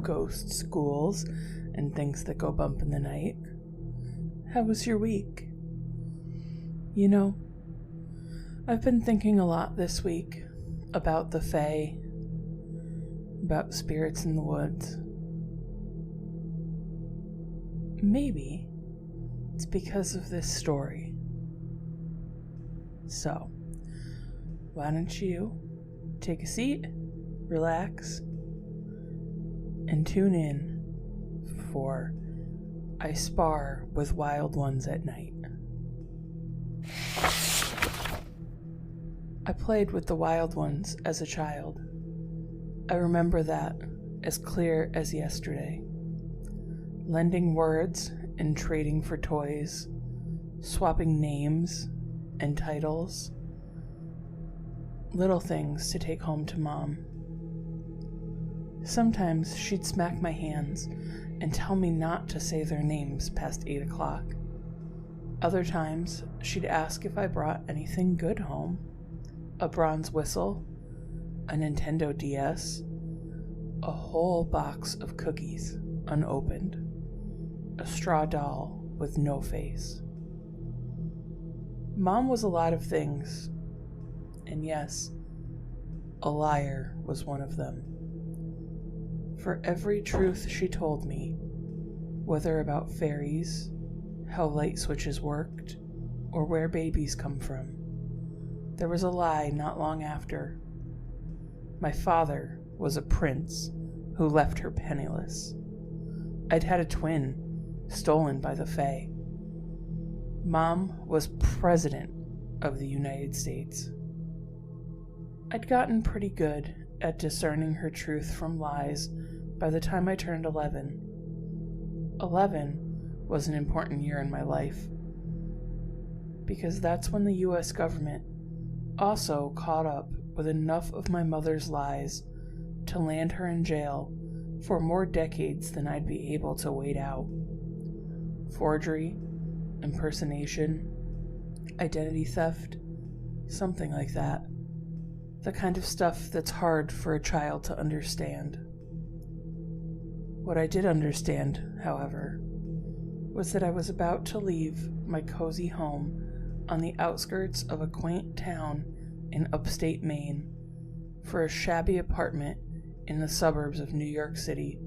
ghosts, ghouls, and things that go bump in the night. How was your week? You know, I've been thinking a lot this week about the Fae, about spirits in the woods. Maybe it's because of this story. So, why don't you take a seat, relax, and tune in for I Spar with Wild Ones at Night. I played with the Wild Ones as a child. I remember that as clear as yesterday. Lending words and trading for toys, swapping names and titles, little things to take home to Mom. Sometimes she'd smack my hands and tell me not to say their names past 8 o'clock. Other times, she'd ask if I brought anything good home. A bronze whistle, a Nintendo DS, a whole box of cookies unopened, a straw doll with no face. Mom was a lot of things, and yes, a liar was one of them. For every truth she told me, whether about fairies, how light switches worked, or where babies come from, there was a lie not long after. My father was a prince who left her penniless. I'd had a twin stolen by the Fae. Mom was president of the United States. I'd gotten pretty good at discerning her truth from lies by the time I turned 11. 11 was an important year in my life, because that's when the US government also caught up with enough of my mother's lies to land her in jail for more decades than I'd be able to wait out. Forgery, impersonation, identity theft, something like that. The kind of stuff that's hard for a child to understand. What I did understand, however, was that I was about to leave my cozy home on the outskirts of a quaint town in upstate Maine for a shabby apartment in the suburbs of New York City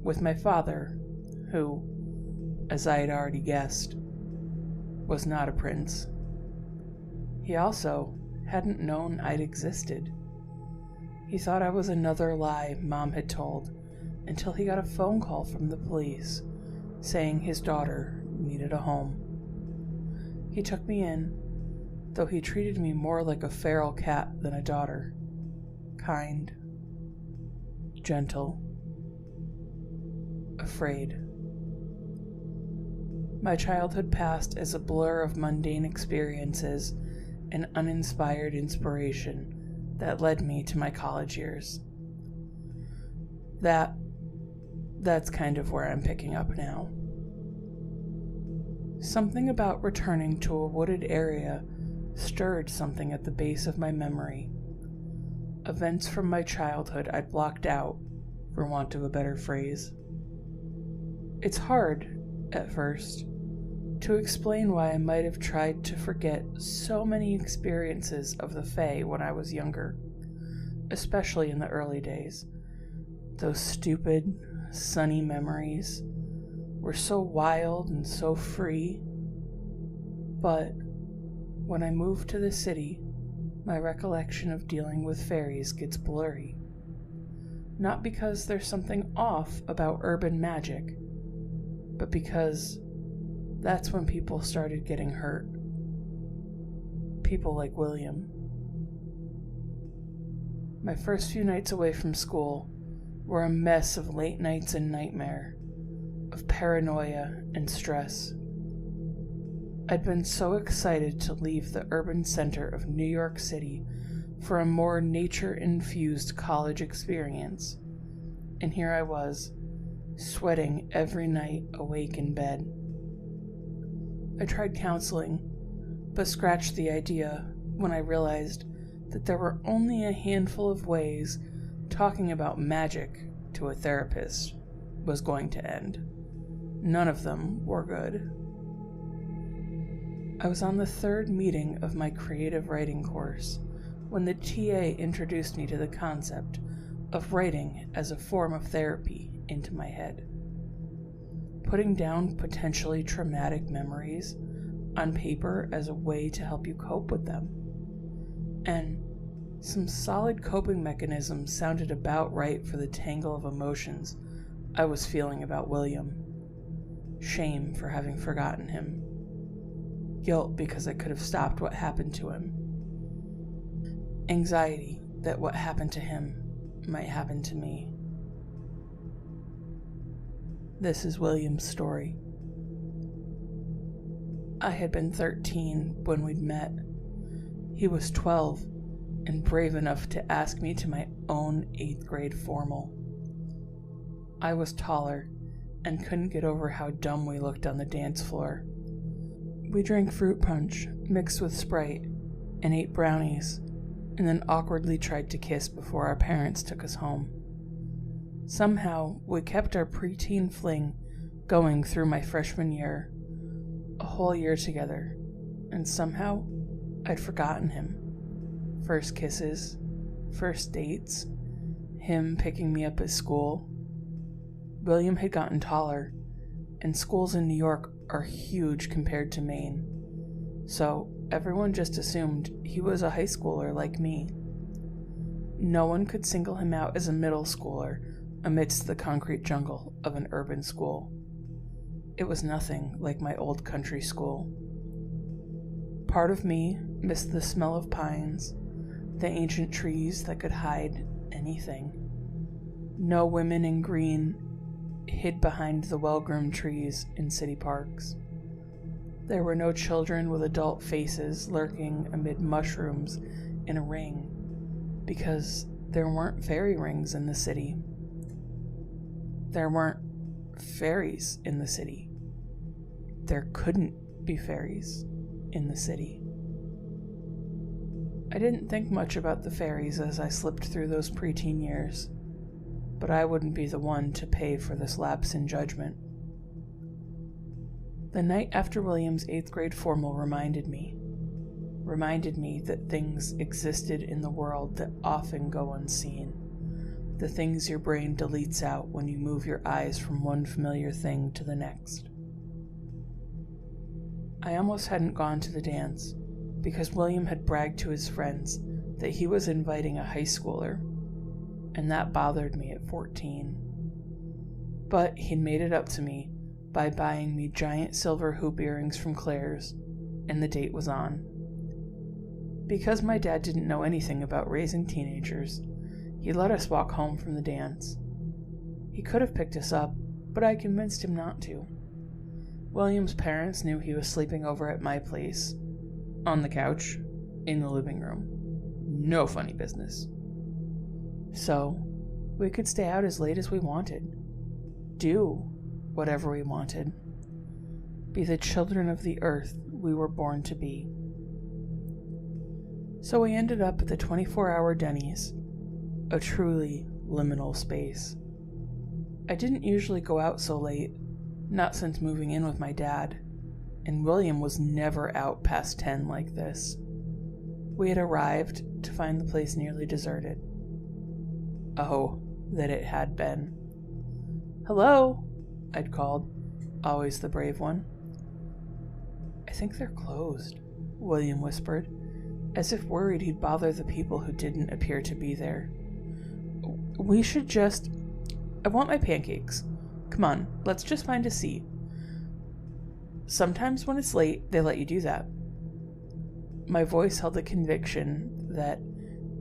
with my father, who, as I had already guessed, was not a prince. He also hadn't known I'd existed. He thought I was another lie Mom had told until he got a phone call from the police saying his daughter needed a home. He took me in, though he treated me more like a feral cat than a daughter. Kind, gentle, afraid. My childhood passed as a blur of mundane experiences and uninspired inspiration that led me to my college years. That's kind of where I'm picking up now. Something about returning to a wooded area stirred something at the base of my memory. Events from my childhood I'd blocked out, for want of a better phrase. It's hard, at first, to explain why I might have tried to forget so many experiences of the Fae when I was younger, especially in the early days. Those stupid, sunny memories were so wild and so free. But when I moved to the city, my recollection of dealing with fairies gets blurry. Not because there's something off about urban magic, but because that's when people started getting hurt. People like William. My first few nights away from school were a mess of late nights and nightmare, of paranoia and stress. I'd been so excited to leave the urban center of New York City for a more nature-infused college experience, and here I was, sweating every night awake in bed. I tried counseling, but scratched the idea when I realized that there were only a handful of ways talking about magic to a therapist was going to end. None of them were good. I was on the third meeting of my creative writing course when the TA introduced me to the concept of writing as a form of therapy into my head. Putting down potentially traumatic memories on paper as a way to help you cope with them. And some solid coping mechanisms sounded about right for the tangle of emotions I was feeling about William. Shame for having forgotten him. Guilt because I could have stopped what happened to him. Anxiety that what happened to him might happen to me. This is William's story. I had been 13 when we'd met. He was 12 and brave enough to ask me to my own 8th grade formal. I was taller and couldn't get over how dumb we looked on the dance floor. We drank fruit punch mixed with Sprite and ate brownies, and then awkwardly tried to kiss before our parents took us home. Somehow, we kept our preteen fling going through my freshman year, a whole year together, and somehow I'd forgotten him. First kisses, first dates, him picking me up at school. William had gotten taller, and schools in New York are huge compared to Maine, so everyone just assumed he was a high schooler like me. No one could single him out as a middle schooler amidst the concrete jungle of an urban school. It was nothing like my old country school. Part of me missed the smell of pines, the ancient trees that could hide anything. No women in green hid behind the well-groomed trees in city parks. There were no children with adult faces lurking amid mushrooms in a ring, because there weren't fairy rings in the city. There weren't fairies in the city. There couldn't be fairies in the city. I didn't think much about the fairies as I slipped through those preteen years, but I wouldn't be the one to pay for this lapse in judgment. The night after William's 8th grade formal reminded me that things existed in the world that often go unseen, the things your brain deletes out when you move your eyes from one familiar thing to the next. I almost hadn't gone to the dance, because William had bragged to his friends that he was inviting a high schooler, and that bothered me at 14. But he'd made it up to me by buying me giant silver hoop earrings from Claire's, and the date was on. Because my dad didn't know anything about raising teenagers, he let us walk home from the dance. He could have picked us up, but I convinced him not to. William's parents knew he was sleeping over at my place, on the couch, in the living room. No funny business. So, we could stay out as late as we wanted. Do whatever we wanted. Be the children of the earth we were born to be. So we ended up at the 24-hour Denny's, a truly liminal space. I didn't usually go out so late, not since moving in with my dad, and William was never out past 10 like this. We had arrived to find the place nearly deserted. Oh, that it had been. "Hello," I'd called, always the brave one. "I think they're closed," William whispered, as if worried he'd bother the people who didn't appear to be there. "We should just... I want my pancakes. Come on, let's just find a seat." Sometimes when it's late, they let you do that. My voice held the conviction that,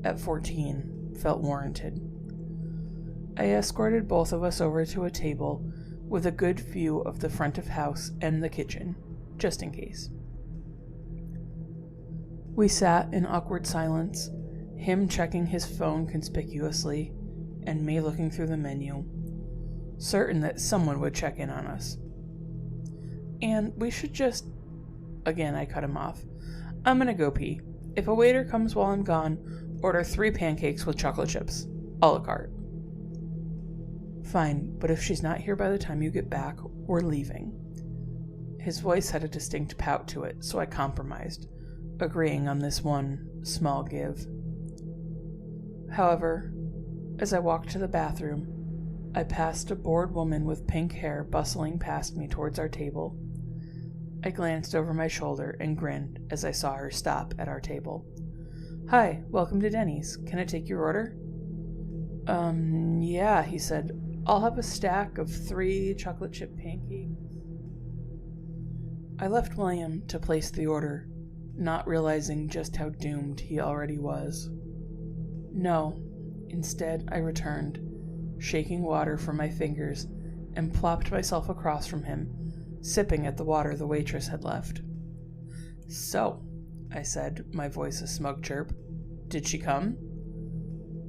at 14, felt warranted. I escorted both of us over to a table with a good view of the front of house and the kitchen, just in case. We sat in awkward silence, him checking his phone conspicuously, and me looking through the menu, certain that someone would check in on us. "And we should just..." Again, I cut him off. "I'm gonna go pee. If a waiter comes while I'm gone, order 3 pancakes with chocolate chips, a la carte." Fine, but if she's not here by the time you get back, we're leaving. His voice had a distinct pout to it, so I compromised, agreeing on this one small give. However, as I walked to the bathroom, I passed a bored woman with pink hair bustling past me towards our table. I glanced over my shoulder and grinned as I saw her stop at our table. "Hi, welcome to Denny's. Can I take your order?" Yeah, he said. "I'll have a stack of 3 chocolate chip pancakes." I left William to place the order, not realizing just how doomed he already was. No, instead I returned, shaking water from my fingers, and plopped myself across from him, sipping at the water the waitress had left. "So," I said, my voice a smug chirp, "did she come?"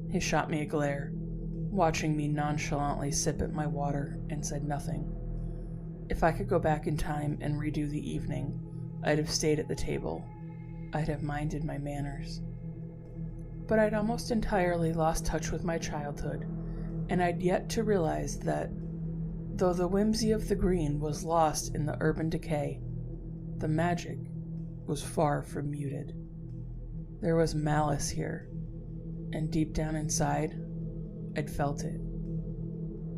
He shot me a glare, watching me nonchalantly sip at my water, and said nothing. If I could go back in time and redo the evening, I'd have stayed at the table. I'd have minded my manners. But I'd almost entirely lost touch with my childhood, and I'd yet to realize that, though the whimsy of the green was lost in the urban decay, the magic was far from muted. There was malice here, and deep down inside, I'd felt it.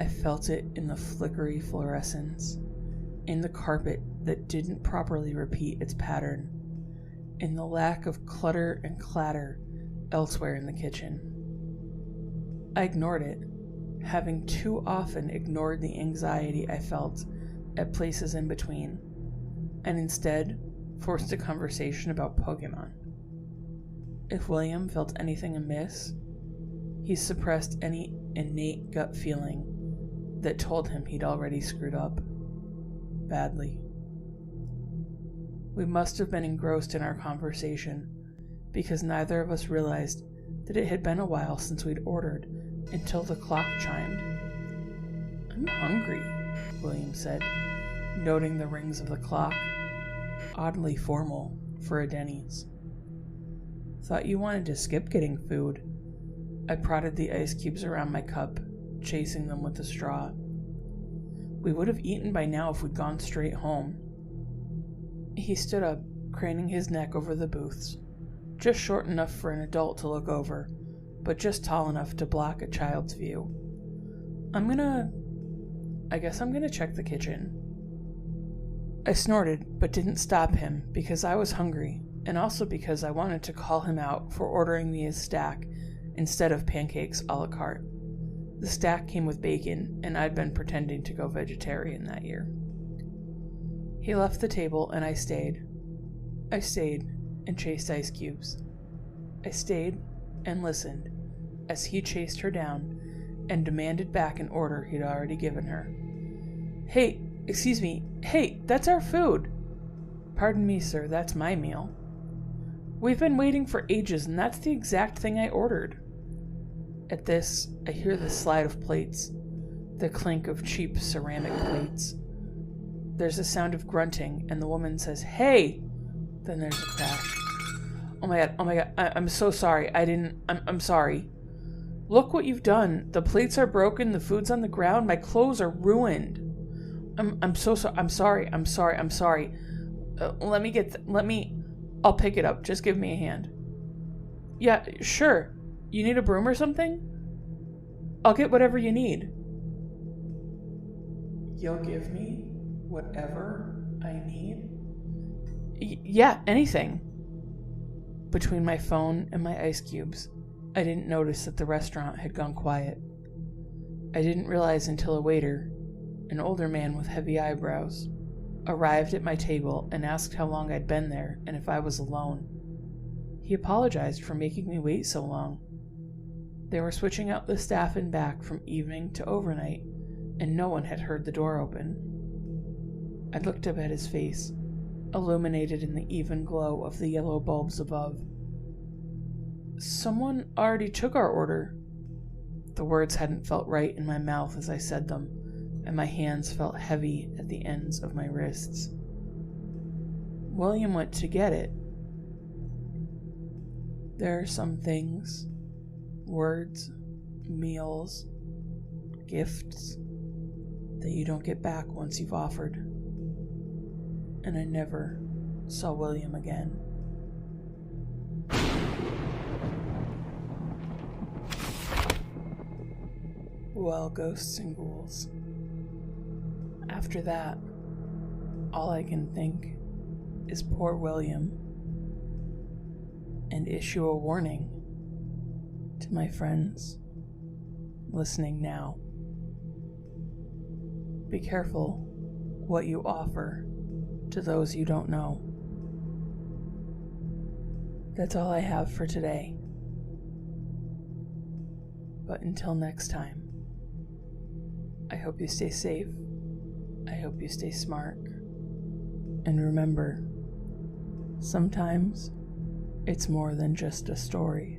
I felt it in the flickery fluorescence, in the carpet that didn't properly repeat its pattern, in the lack of clutter and clatter elsewhere in the kitchen. I ignored it, having too often ignored the anxiety I felt at places in between, and instead forced a conversation about Pokemon. If William felt anything amiss, he suppressed any innate gut feeling that told him he'd already screwed up. Badly. We must have been engrossed in our conversation, because neither of us realized that it had been a while since we'd ordered until the clock chimed. "I'm hungry," William said, noting the rings of the clock, oddly formal for a Denny's. "Thought you wanted to skip getting food." I prodded the ice cubes around my cup, chasing them with a straw. "We would have eaten by now if we'd gone straight home." He stood up, craning his neck over the booths, just short enough for an adult to look over, but just tall enough to block a child's view. I guess I'm gonna check the kitchen." I snorted, but didn't stop him because I was hungry, and also because I wanted to call him out for ordering me a stack instead of pancakes a la carte. The stack came with bacon, and I'd been pretending to go vegetarian that year. He left the table, and I stayed. I stayed and chased ice cubes. I stayed and listened as he chased her down and demanded back an order he'd already given her. "Hey, excuse me, hey, that's our food." "Pardon me, sir, that's my meal." "We've been waiting for ages, and that's the exact thing I ordered." At this, I hear the slide of plates, the clink of cheap ceramic plates. There's a sound of grunting, and the woman says, "Hey!" Then there's a crash. Oh my god, I'm so sorry, I'm sorry. "Look what you've done. The plates are broken, the food's on the ground, my clothes are ruined." I'm sorry. I'll pick it up, just give me a hand." "Yeah, sure. You need a broom or something?" "I'll get whatever you need." "You'll give me whatever I need?" Yeah, anything." Between my phone and my ice cubes, I didn't notice that the restaurant had gone quiet. I didn't realize until a waiter, an older man with heavy eyebrows, arrived at my table and asked how long I'd been there and if I was alone. He apologized for making me wait so long. They were switching out the staff and back from evening to overnight, and no one had heard the door open. I looked up at his face, illuminated in the even glow of the yellow bulbs above. "Someone already took our order." The words hadn't felt right in my mouth as I said them, and my hands felt heavy at the ends of my wrists. "William went to get it." There are some things, words, meals, gifts that you don't get back once you've offered. And I never saw William again. Well, ghosts and ghouls. After that, all I can think is poor William, and issue a warning to my friends listening now. Be careful what you offer to those you don't know. That's all I have for today. But until next time, I hope you stay safe. I hope you stay smart. And remember, sometimes it's more than just a story.